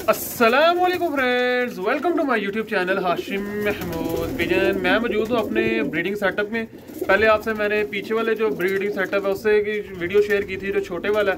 अस्सलामुअलैकुम friends, welcome to my YouTube channel Hashim Mahmood pigeon. मैं मौजूद हूँ अपने ब्रीडिंग सेटअप में। पहले आपसे मैंने पीछे वाले जो ब्रीडिंग सेटअप है उससे की वीडियो शेयर की थी, जो छोटे वाला।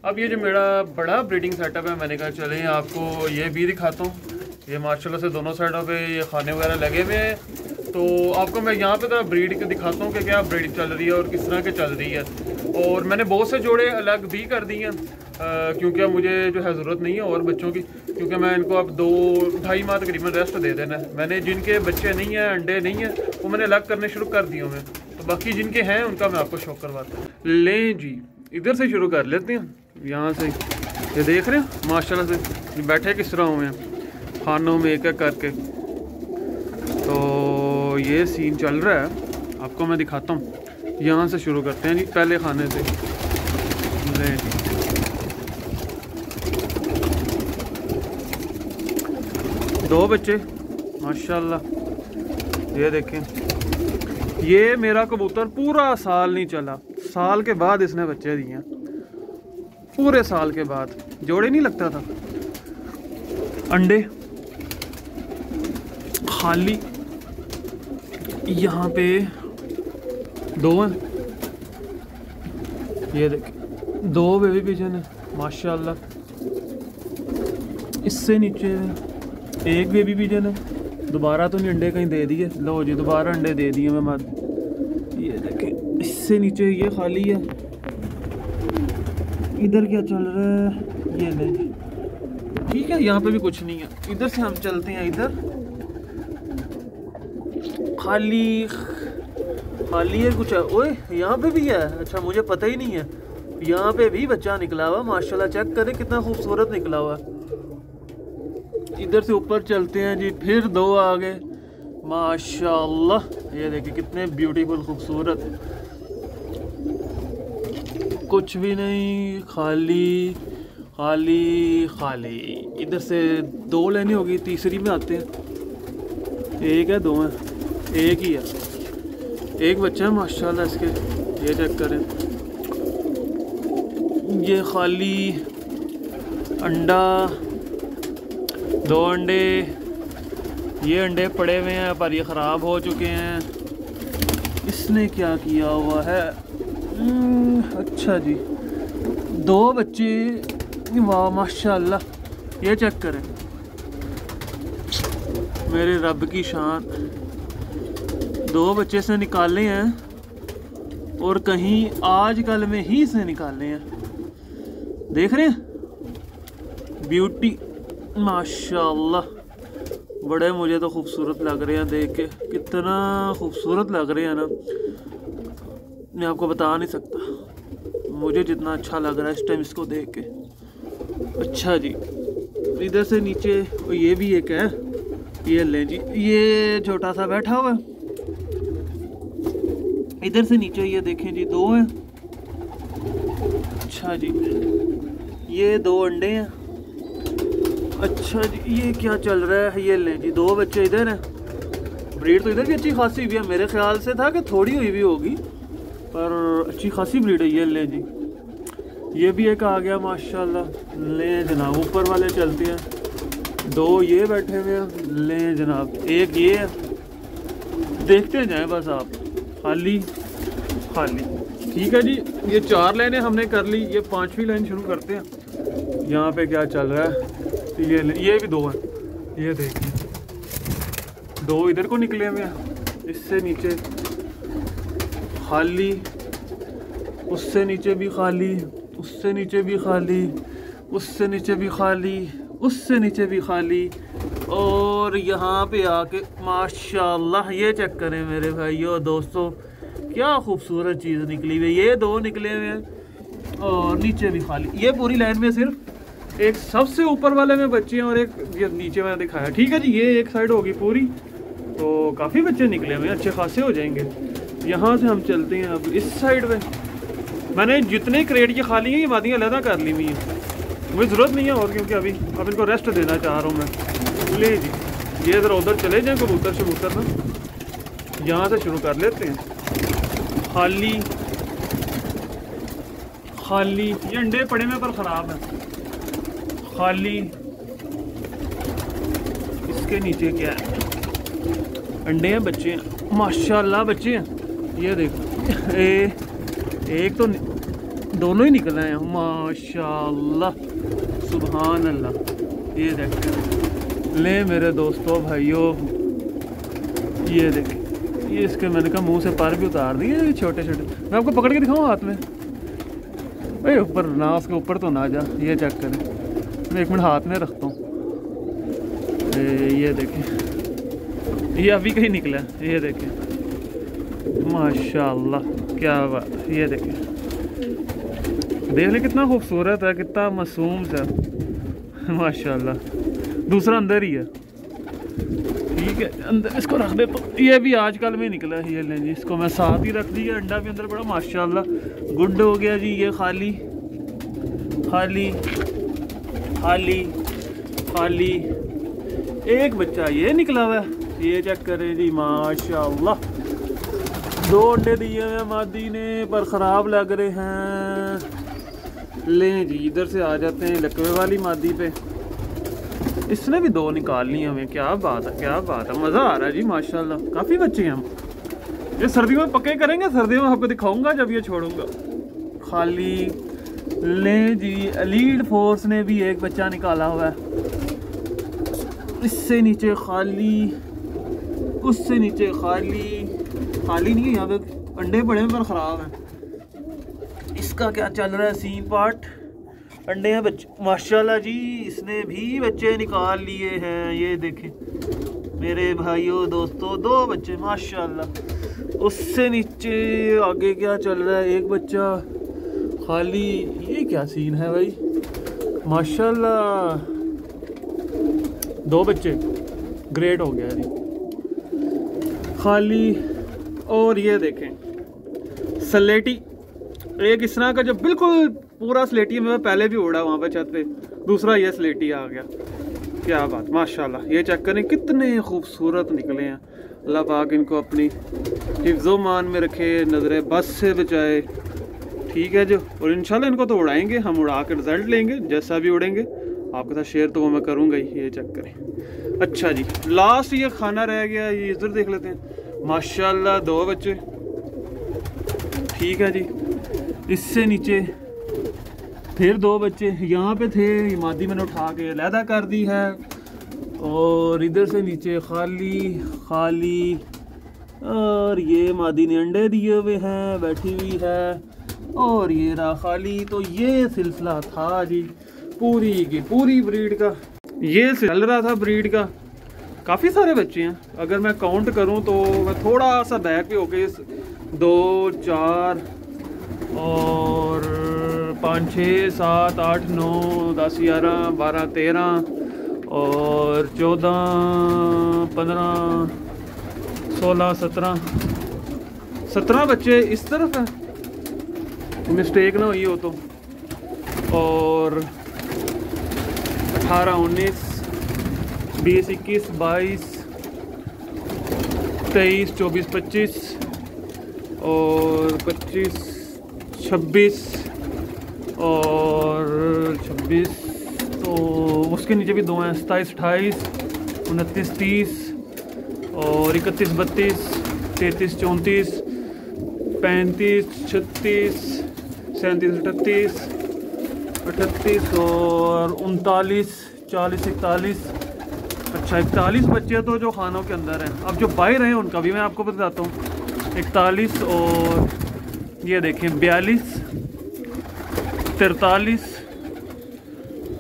अब ये जो मेरा बड़ा ब्रीडिंग सेटअप है, मैंने कहा चलें आपको ये भी दिखाता हूँ। ये माशाल्लाह से दोनों साइडों पे ये खाने वगैरह लगे हुए हैं, तो आपको मैं यहाँ पे तो ब्रीड के दिखाता हूँ कि क्या ब्रीडिंग चल रही है और किस तरह के चल रही है। और मैंने बहुत से जोड़े अलग भी कर दिए हैं क्योंकि अब मुझे जो है ज़रूरत नहीं है और बच्चों की, क्योंकि मैं इनको अब 2-2.5 माह तकरीबन रेस्ट दे देना है। मैंने जिनके बच्चे नहीं हैं, अंडे नहीं हैं, वो मैंने अलग करने शुरू कर दिए हैं। तो बाकी जिनके हैं उनका मैं आपको शो करवाता हूँ। लें जी, इधर से शुरू कर लेते हैं। यहाँ से ये देख रहे हैं माशाल्लाह से बैठे किस तरह हुए हैं खानों में एक एक करके। तो ये सीन चल रहा है, आपको मैं दिखाता हूँ। यहाँ से शुरू करते हैं जी, पहले खाने से। ले दो बच्चे माशाल्लाह, ये देखें। ये मेरा कबूतर पूरा साल नहीं चला, साल के बाद इसने बच्चे दिए हैं। पूरे साल के बाद जोड़े नहीं लगता था। अंडे खाली यहाँ पे 2 हैं, ये देखें 2 बेबी पिजन है माशाल्लाह। इससे नीचे 1 बेबी पिजन है। दोबारा तो नहीं अंडे कहीं दे दिए, लो जी दोबारा अंडे दे दिए मैं मत। ये देखें इससे नीचे ये खाली है। इधर क्या चल रहा है ये ले, ठीक है। यहाँ पे भी कुछ नहीं है। इधर से हम चलते हैं, इधर खाली खाली है कुछ है। ओए यहाँ पे भी है, अच्छा मुझे पता ही नहीं है। यहाँ पे भी बच्चा निकला हुआ माशाल्लाह, चेक करें कितना खूबसूरत निकला हुआ। इधर से ऊपर चलते हैं जी, फिर 2 आ गए माशाल्लाह। ये देखिए कितने ब्यूटीफुल खूबसूरत, कुछ भी नहीं, खाली खाली खाली। इधर से 2 लेनी होगी, तीसरी में आते हैं। 1 है 2 है, 1 ही है। 1 बच्चा है माशाल्लाह इसके, ये चेक करें। ये खाली अंडा, 2 अंडे। ये अंडे पड़े हुए हैं पर ये ख़राब हो चुके हैं। इसने क्या किया हुआ है? अच्छा जी, 2 बच्चे, वाह माशाल्लाह। ये चेक करें, मेरे रब की शान। 2 बच्चे से निकाले हैं और कहीं आजकल में ही से निकाले हैं। देख रहे हैं ब्यूटी माशाल्लाह। बड़े मुझे तो खूबसूरत लग रहे हैं देख के, कितना खूबसूरत लग रहे हैं ना, मैं आपको बता नहीं सकता मुझे जितना अच्छा लग रहा है इस टाइम इसको देख के। अच्छा जी, इधर से नीचे ये भी एक है, ये लें जी। ये छोटा सा बैठा हुआ। इधर से नीचे ये देखें जी 2 हैं। अच्छा जी, ये 2 अंडे हैं। अच्छा जी, ये क्या चल रहा है? ये लें जी 2 बच्चे इधर हैं। ब्रीड तो इधर भी अच्छी खासी हुई है, मेरे ख्याल से था कि थोड़ी हुई भी होगी पर अच्छी खासी ब्रीड है। ये ले जी, ये भी एक आ गया माशाल्लाह। ले जनाब, ऊपर वाले चलते हैं। 2 ये बैठे हुए हैं। ले जनाब, 1 ये है। देखते जाएं बस आप, खाली खाली। ठीक है जी, ये 4 लाइनें हमने कर ली। ये 5वीं लाइन शुरू करते हैं। यहाँ पे क्या चल रहा है? ये भी 2 हैं। ये देखिए 2 इधर को निकले हुए हैं। इससे नीचे खाली, उससे नीचे भी खाली, उससे नीचे भी खाली, उससे नीचे भी खाली, उससे नीचे भी खाली। और यहाँ पे आके माशाल्लाह ये चेक करें मेरे भाइयों दोस्तों, क्या खूबसूरत चीज़ निकली हुई। ये 2 निकले हुए हैं और नीचे भी खाली। ये पूरी लाइन में सिर्फ एक सबसे ऊपर वाले में बच्चे हैं और एक ये नीचे मैंने दिखाया। ठीक है जी, ये एक साइड होगी पूरी, तो काफ़ी बच्चे निकले हुए हैं, अच्छे खासे हो जाएंगे। यहाँ से हम चलते हैं अब इस साइड पे। मैंने जितने क्रेट की खाली हैं ये मादियाँ अलहदा कर ली हुई हैं, मुझे ज़रूरत नहीं है और, क्योंकि अभी अब इनको रेस्ट देना चाह रहा हूँ मैं। ले जी, ये ज़रा उधर चले जाएँ कबूतर शबूतर ना। यहाँ से शुरू कर लेते हैं। खाली खाली, ये अंडे पड़े में पर ख़राब है। खाली इसके नीचे क्या है, अंडे हैं, बच्चे हैं, माशाल्लाह बच्चे हैं। ये देखो एक तो दोनों ही निकल आए हैं माशाल्लाह, सुभान अल्लाह। ये देखते ले मेरे दोस्तों भाइयों, ये देखें, ये इसके मैंने कहा मुंह से पर भी उतार दिए ये छोटे छोटे। मैं आपको पकड़ के दिखाऊँ हाथ में, भाई ऊपर ना, उसके ऊपर तो ना जा। ये चेक करें, मैं 1 मिनट हाथ में रखता हूँ। ये देखें, ये अभी कहीं निकला है, ये देखें माशाल्लाह क्या बात। ये देखें, देख ले कितना खूबसूरत है, कितना मासूम सा माशाल्लाह। दूसरा अंदर ही है, ठीक है, अंदर इसको रख दे। तो ये भी आजकल में निकला है, ये लें जी, इसको मैं साथ ही रख दिया। अंडा भी अंदर बड़ा माशाल्लाह गुड हो गया जी। ये खाली खाली खाली खाली एक बच्चा ये निकला हुआ है, ये चेक करें जी माशाल्लाह। 2 अंडे दिए हुए मादी ने, पर ख़राब लग रहे हैं। लें जी, इधर से आ जाते हैं लकवे वाली मादी पे। इसने भी 2 निकाल ली हमें, क्या बात है, क्या बात है, मज़ा आ रहा है जी माशाल्लाह। काफ़ी बच्चे हैं हम, ये सर्दियों में पक्के करेंगे, सर्दियों में आपको दिखाऊंगा जब ये छोड़ूंगा। खाली लें जी, एलीट फोर्स ने भी एक बच्चा निकाला हुआ है। इससे नीचे खाली, उससे नीचे खाली, खाली नहीं है, यहाँ पे अंडे पड़े हैं पर ख़राब हैं। इसका क्या चल रहा है सीन पार्ट, अंडे हैं बच्चे माशाल्लाह जी। इसने भी बच्चे निकाल लिए हैं, ये देखें मेरे भाइयों दोस्तों, 2 बच्चे माशाल्लाह। उससे नीचे आगे क्या चल रहा है, एक बच्चा खाली। ये क्या सीन है भाई माशाल्लाह, 2 बच्चे, ग्रेट हो गया जी खाली। और ये देखें स्लेटी, एक इस तरह का जो बिल्कुल पूरा स्लेटी में पहले भी उड़ा वहाँ पे छत पे, दूसरा ये स्लेटी आ गया, क्या बात माशाल्लाह। ये चेक करें कितने खूबसूरत निकले हैं, अल्लाह पाक इनको अपनी हिफ्ज़ो मान में रखे, नज़र बस से बचाए, ठीक है जो। और इंशाल्लाह इनको तो उड़ाएंगे हम, उड़ा के रिज़ल्ट लेंगे, जैसा भी उड़ेंगे आपके साथ शेयर तो वो मैं करूँगा ही। ये चेक करें, अच्छा जी लास्ट ये खाना रह गया, ये इधर देख लेते हैं माशाल्लाह, 2 बच्चे, ठीक है जी। इससे नीचे फिर 2 बच्चे यहाँ पे थे, ये मादी मैंने उठा के अलहदा कर दी है। और इधर से नीचे खाली खाली, और ये मादी ने अंडे दिए हुए हैं, बैठी हुई है, और ये रहा खाली। तो ये सिलसिला था जी पूरी की पूरी ब्रीड का, ये चल रहा था ब्रीड का। काफ़ी सारे बच्चे हैं, अगर मैं काउंट करूं तो मैं थोड़ा सा बैक पे हो गए, 2 4 और 5 6 7 8 9 10 11 12 13 और 14 15 16 17 बच्चे इस तरफ है, मिस्टेक ना हुई हो तो। और 18 19 20 21 22 23 24 25 और 25 26 और 26, तो उसके नीचे भी 2 हैं, 27 28 29 30 और 31 32 33 34 35 36 37 38 38 और 39 40 41। अच्छा 41 बच्चे तो जो खानों के अंदर हैं, अब जो बाहर हैं उनका भी मैं आपको बताता हूँ। 41 और ये देखें 42 43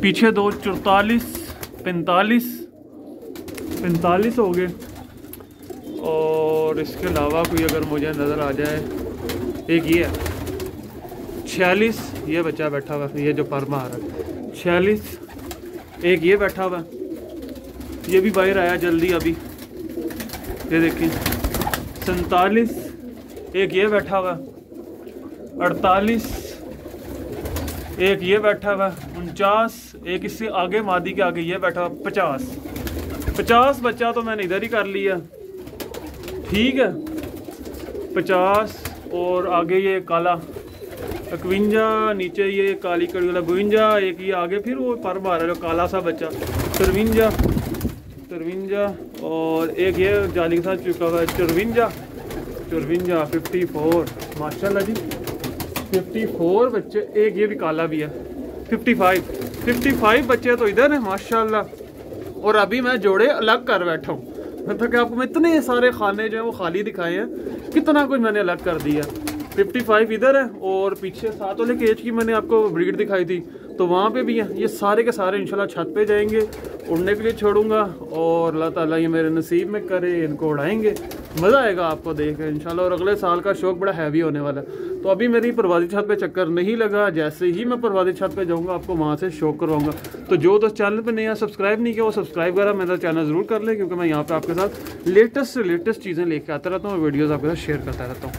पीछे 2 44 45 हो गए। और इसके अलावा कोई अगर मुझे नज़र आ जाए, एक ये है 46, ये बच्चा बैठा हुआ, ये जो परमा आ रहा है 46। एक ये बैठा हुआ, ये भी बाहर आया जल्दी अभी, ये देखें 47। एक ये बैठा हुआ 48, एक ये बैठा हुआ 49, एक इससे आगे मादी के आगे ये बैठा हुआ 50 बच्चा तो मैंने इधर ही कर लिया, ठीक है 50। और आगे ये काला 51, नीचे ये काली कड़ी वाला 52, एक ये आगे फिर वो पर मारा जो काला सा बच्चा 53, 53 और एक ये जाली के साथ चुका हुआ है 54 54 माशाल्लाह जी 54 बच्चे, एक ये भी काला भी है 55 बच्चे तो इधर है माशाल्लाह। और अभी मैं जोड़े अलग कर बैठा हूँ, मतलब कि आपको मैं इतने सारे खाने जो है वो खाली दिखाए हैं, कितना कुछ मैंने अलग कर दिया। 55 इधर है और पीछे 7 वाले केज की मैंने आपको ब्रीड दिखाई थी तो वहाँ पे भी है। ये सारे के सारे इंशाल्लाह छत पे जाएंगे, उड़ने के लिए छोड़ूंगा और अल्लाह ताला ये मेरे नसीब में करे, इनको उड़ाएंगे, मज़ा आएगा आपको देख कर इंशाल्लाह। और अगले साल का शौक बड़ा हैवी होने वाला है। तो अभी मेरी परवाज़ी छत पे चक्कर नहीं लगा, जैसे ही मैं परवाज़ी छत पे जाऊँगा आपको वहाँ से शौक करवाऊँगा। तो जो दोस्त चैनल पे नया सब्सक्राइब नहीं किया वो सब्सक्राइब करा, मेरा चैनल ज़रूर कर ले, क्योंकि मैं यहाँ पर आपके साथ लेटेस्ट चीज़ें लेके आता रहता हूँ, वीडियोज़ आपके साथ शेयर करता रहता हूँ।